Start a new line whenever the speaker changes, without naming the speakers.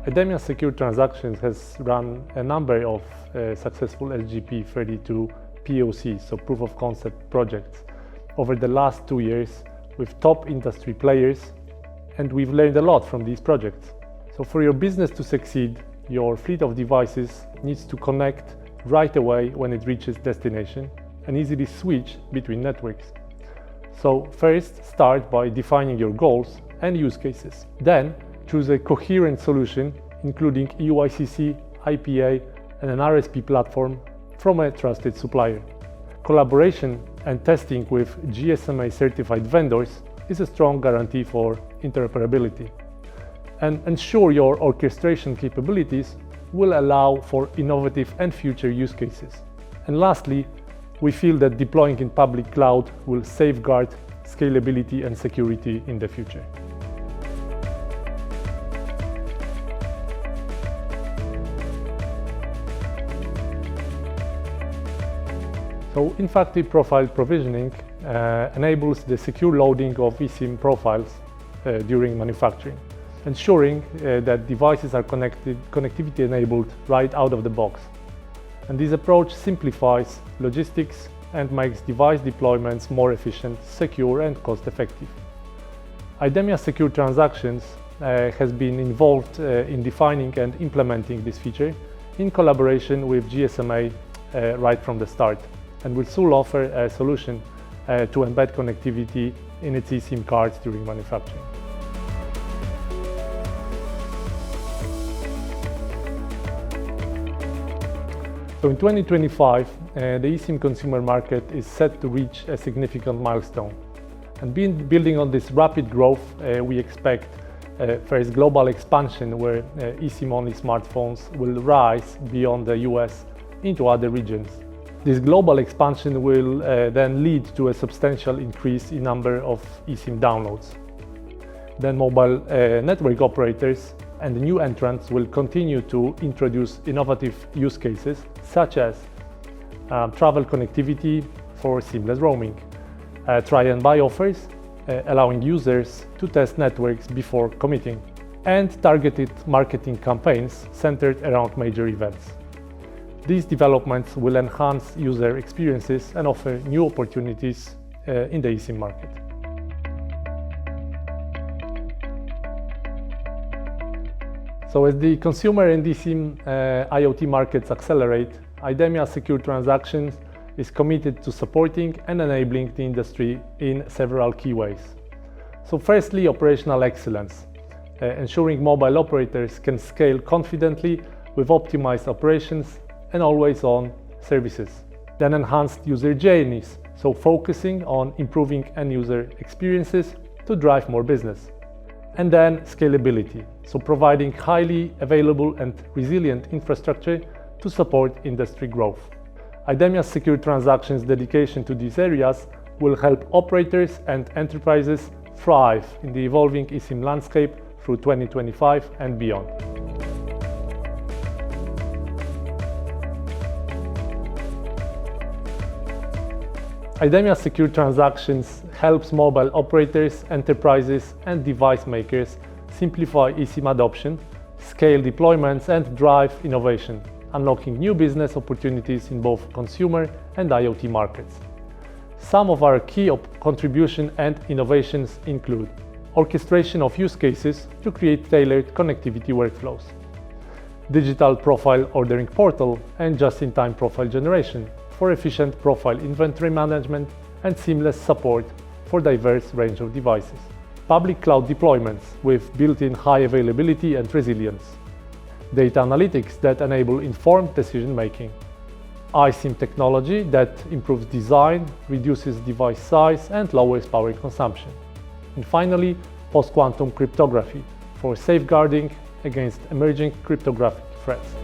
IDEMIA Secure Transactions has run a number of successful SGP32 POCs, so proof of concept projects, over the last 2 years with top industry players, and we've learned a lot from these projects. So for your business to succeed, your fleet of devices needs to connect right away when it reaches destination and easily switch between networks. So first, start by defining your goals and use cases. Then choose a coherent solution, including UICC, IPA, and an RSP platform from a trusted supplier. Collaboration and testing with GSMA certified vendors is a strong guarantee for interoperability. And ensure your orchestration capabilities will allow for innovative and future use cases. And lastly, we feel that deploying in public cloud will safeguard scalability and security in the future. So in-factory profile provisioning enables the secure loading of eSIM profiles during manufacturing, ensuring that devices are connectivity enabled right out of the box. And this approach simplifies logistics and makes device deployments more efficient, secure, and cost-effective. IDEMIA Secure Transactions has been involved in defining and implementing this feature in collaboration with GSMA right from the start, and will soon offer a solution to embed connectivity in its eSIM cards during manufacturing. So in 2025, the eSIM consumer market is set to reach a significant milestone. And building on this rapid growth, we expect first global expansion where eSIM-only smartphones will rise beyond the US into other regions. This global expansion will then lead to a substantial increase in number of eSIM downloads. Then mobile network operators and the new entrants will continue to introduce innovative use cases such as travel connectivity for seamless roaming, try and buy offers, allowing users to test networks before committing, and targeted marketing campaigns centered around major events. These developments will enhance user experiences and offer new opportunities in the eSIM market. So as the consumer and eSIM IoT markets accelerate, IDEMIA Secure Transactions is committed to supporting and enabling the industry in several key ways. So firstly, operational excellence, ensuring mobile operators can scale confidently with optimized operations and always-on services. Then enhanced user journeys, so focusing on improving end-user experiences to drive more business. And then scalability, so providing highly available and resilient infrastructure to support industry growth. IDEMIA Secure Transactions' dedication to these areas will help operators and enterprises thrive in the evolving eSIM landscape through 2025 and beyond. IDEMIA Secure Transactions helps mobile operators, enterprises, and device makers simplify eSIM adoption, scale deployments, and drive innovation, unlocking new business opportunities in both consumer and IoT markets. Some of our key contributions and innovations include orchestration of use cases to create tailored connectivity workflows, digital profile ordering portal, and just-in-time profile generation for efficient profile inventory management and seamless support for diverse range of devices. Public cloud deployments with built-in high availability and resilience. Data analytics that enable informed decision-making. eSIM technology that improves design, reduces device size, and lowers power consumption. And finally, post-quantum cryptography for safeguarding against emerging cryptographic threats.